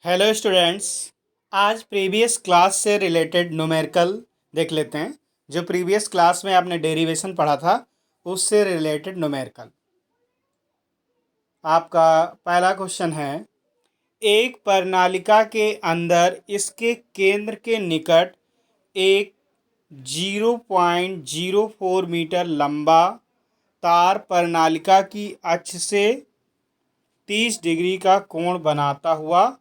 Hello students. आज previous class से related numerical देख लेते हैं। जो प्रीवियस क्लास में आपने डेरिवेशन पढ़ा था उससे रिलेटेड न्यूमेरिकल। आपका पहला क्वेश्चन है, एक प्रणालिका के अंदर इसके केंद्र के निकट एक 0.04 मीटर लंबा तार प्रणालिका की अक्ष से 30 डिग्री का कोण बनाता हुआ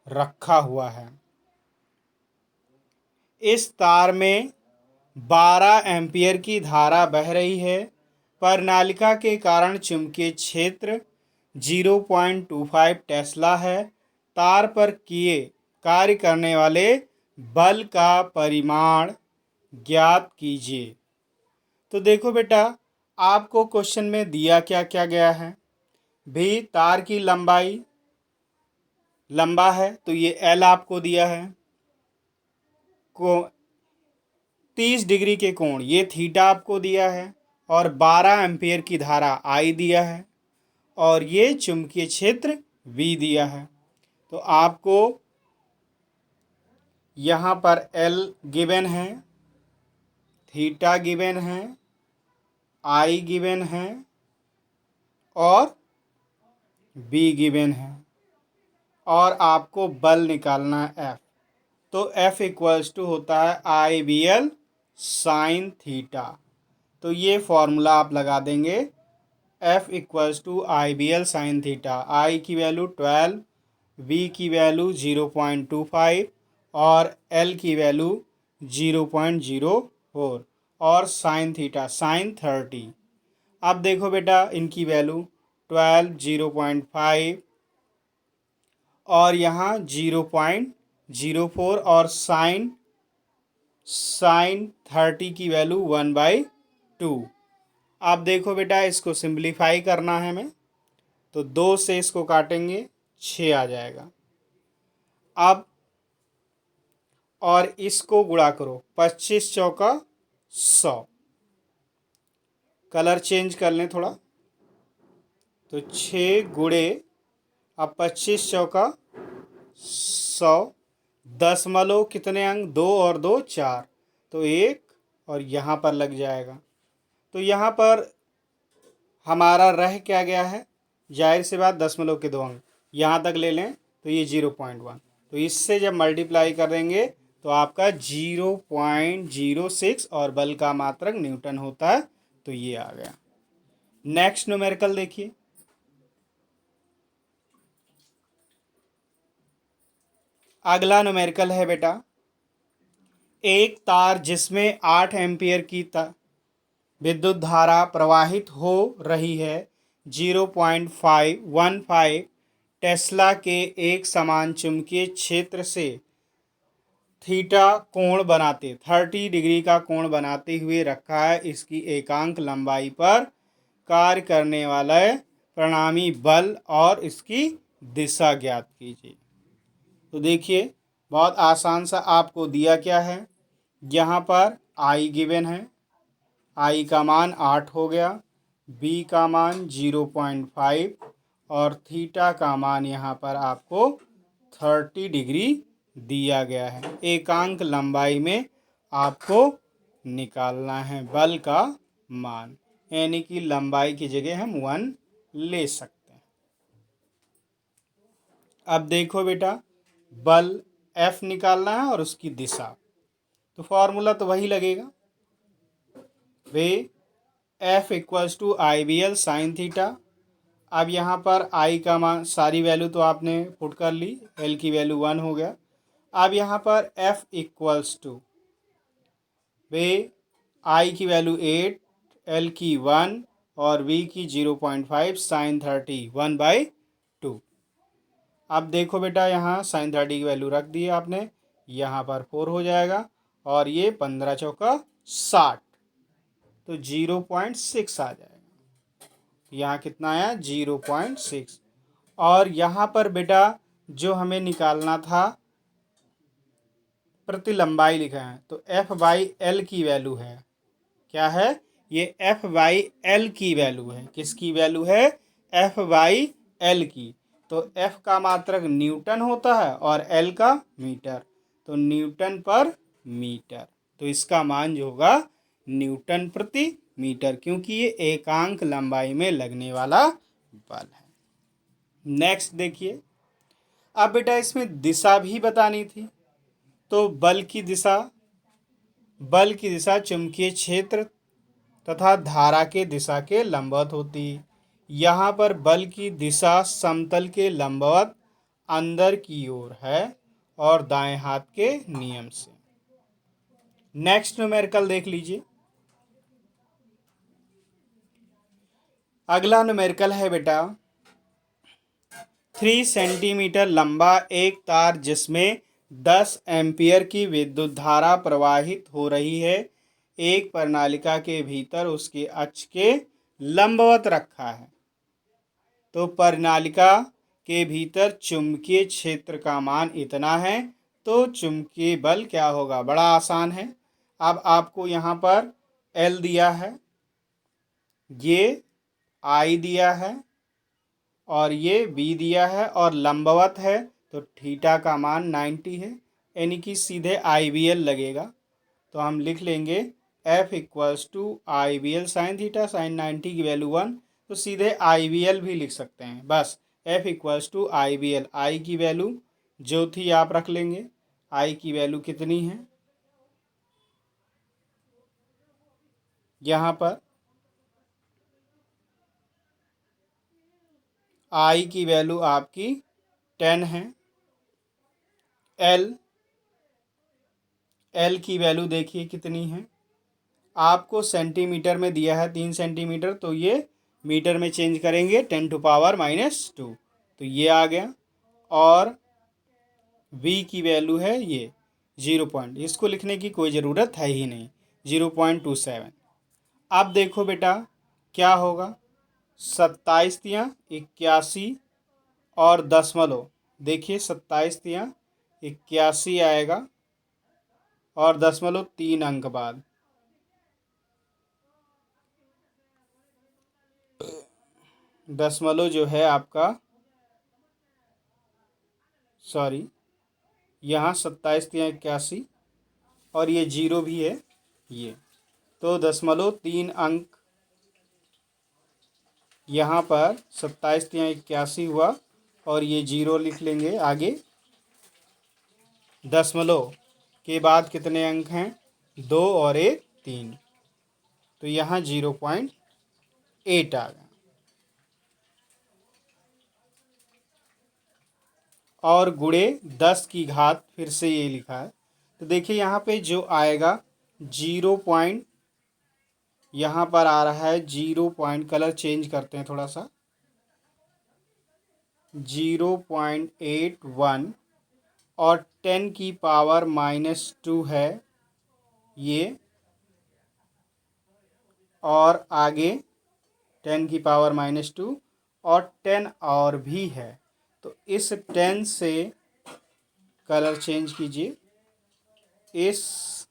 रखा हुआ है। इस तार में 12 एम्पीयर की धारा बह रही है। प्रणालिका के कारण चुंबकीय क्षेत्र 0.25 टेस्ला है। तार पर किए कार्य करने वाले बल का परिमाण ज्ञात कीजिए। तो देखो बेटा, आपको क्वेश्चन में दिया क्या क्या गया है। भी तार की लंबाई लंबा है तो ये एल आपको दिया है। को 30 डिग्री के कोण ये थीटा आपको दिया है और 12 एम्पीयर की धारा आई दिया है और ये चुंबकीय क्षेत्र V दिया है। तो आपको यहाँ पर L गिवन है, थीटा गिवन है, I गिवन है और B गिवन है और आपको बल निकालना है F। तो F इक्वल्स टू होता है IBL साइन थीटा। तो ये फॉर्मूला आप लगा देंगे, F equals to IBL sine theta. I की वैल्यू 12, V की वैल्यू 0.25 और L की वैल्यू 0.04 और साइन थीटा साइन 30। अब देखो बेटा, इनकी वैल्यू 12, 0.5 और यहाँ 0.04 और साइन 30 की वैल्यू 1/2। आप देखो बेटा, इसको सिंप्लीफाई करना है हमें, तो 2 से इसको काटेंगे 6 आ जाएगा। अब और इसको गुणा करो, 25 चौका 100। कलर चेंज कर लें थोड़ा, तो 6 गुणे अब 25 चौका 100, दशमलव कितने अंक, 2 और 2 4, तो 1 और यहाँ पर लग जाएगा। तो यहाँ पर हमारा रह क्या गया है, जाहिर सी बात दशमलव के 2 अंक यहाँ तक ले लें तो ये 0.1। तो इससे जब मल्टीप्लाई करेंगे तो आपका 0.06 और बल का मात्रक न्यूटन होता है। तो ये आ गया। नेक्स्ट न्यूमेरिकल देखिए। अगला न्यूमेरिकल है बेटा, एक तार जिसमें 8 एम्पीयर की विद्युत धारा प्रवाहित हो रही है 0.515 टेस्ला के एक समान चुंबकीय क्षेत्र से थीटा कोण बनाते 30 डिग्री का कोण बनाते हुए रखा है। इसकी एकांक लंबाई पर कार्य करने वाला परिणामी बल और इसकी दिशा ज्ञात कीजिए। तो देखिए, बहुत आसान सा आपको दिया क्या है, यहाँ पर I गिवन है, I का मान 8 हो गया, B का मान 0.5 और थीटा का मान यहाँ पर आपको 30 डिग्री दिया गया है। एकांक लंबाई में आपको निकालना है बल का मान, यानी कि लंबाई की जगह हम 1 ले सकते हैं। अब देखो बेटा, बल F निकालना है और उसकी दिशा, तो फॉर्मूला तो वही लगेगा वे F equals to IBL sine theta. अब यहाँ पर I का मान सारी वैल्यू तो आपने पुट कर ली, L की वैल्यू 1 हो गया। अब यहाँ पर F equals two way I की वैल्यू 8, L की 1 और V की 0.5 साइन 30 1/2। अब देखो बेटा, यहाँ साइन 30 की वैल्यू रख दी है आपने, यहाँ पर 4 हो जाएगा और ये 15 चौका 60, तो 0.6 आ जाएगा। यहाँ कितना आया, 0.6। और यहाँ पर बेटा जो हमें निकालना था, प्रति लंबाई लिखा है, तो F/L की वैल्यू है, क्या है ये, F/L की वैल्यू है। किसकी वैल्यू है, F/L की। तो तो F का मात्रक न्यूटन होता है और L का मीटर, तो न्यूटन पर मीटर। तो इसका मान जो होगा न्यूटन प्रति मीटर, क्योंकि ये एकांक लंबाई में लगने वाला बल है। नेक्स्ट देखिए, अब बेटा इसमें दिशा भी बतानी थी। तो बल की दिशा चुंबकीय क्षेत्र तथा धारा के दिशा के लंबवत होती है। यहाँ पर बल की दिशा समतल के लंबवत अंदर की ओर है और दाएं हाथ के नियम से। नेक्स्ट न्यूमेरिकल देख लीजिए। अगला न्यूमेरिकल है बेटा 3 सेंटीमीटर लंबा एक तार जिसमें 10 एम्पियर की विद्युत धारा प्रवाहित हो रही है, एक प्रणालिका के भीतर उसके अक्ष के लंबवत रखा है। तो प्रणालिका के भीतर चुंबकीय क्षेत्र का मान इतना है, तो चुंबकीय बल क्या होगा? बड़ा आसान है। अब आपको यहाँ पर L दिया है, ये I दिया है और ये B दिया है और लंबवत है, तो थीटा का मान 90 है, यानी कि सीधे IBL लगेगा। तो हम लिख लेंगे F equals to IBL sine theta, sine 90 की वैल्यू 1, तो सीधे IBL भी लिख सकते हैं। बस F equals to IBL, I की वैल्यू जो थी आप रख लेंगे। I की वैल्यू कितनी है यहाँ पर? I की वैल्यू आपकी 10 है। L की वैल्यू देखिए कितनी है, आपको सेंटीमीटर में दिया है 3 सेंटीमीटर, तो ये मीटर में चेंज करेंगे 10⁻⁻², तो ये आ गया। और V की वैल्यू है ये 0 इसको लिखने की कोई ज़रूरत है ही नहीं, 0.27। अब देखो बेटा क्या होगा, 27 तियाँ 81 और दशमलव, देखिए 27 तियाँ 81 आएगा और दशमलव 3 अंक बाद, दशमलव जो है आपका, सॉरी यहाँ 27 तियाँ 81 और ये 0 भी है ये, तो 0.3 अंक यहाँ पर 27 तियाँ 81 हुआ और ये 0 लिख लेंगे आगे। दशमलव के बाद कितने अंक हैं? 2 और 1 3, तो यहाँ 0.8 आ गया। और गुणे 10 की घात, फिर से ये लिखा है, तो देखिए यहाँ पे जो आएगा 0. यहाँ पर आ रहा है 0. कलर चेंज करते हैं थोड़ा सा, 0.81 और 10 की पावर -2 है ये, और आगे 10 की पावर -2 और 10 और भी है, तो इस 10 से कलर चेंज कीजिए, इस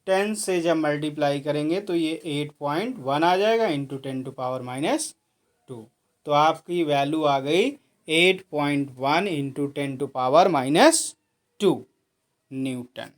10 से जब मल्टीप्लाई करेंगे तो ये 8.1 आ जाएगा इंटू 10⁻⁻², तो आपकी वैल्यू आ गई 8.1 इंटू 10⁻⁻² न्यूटन।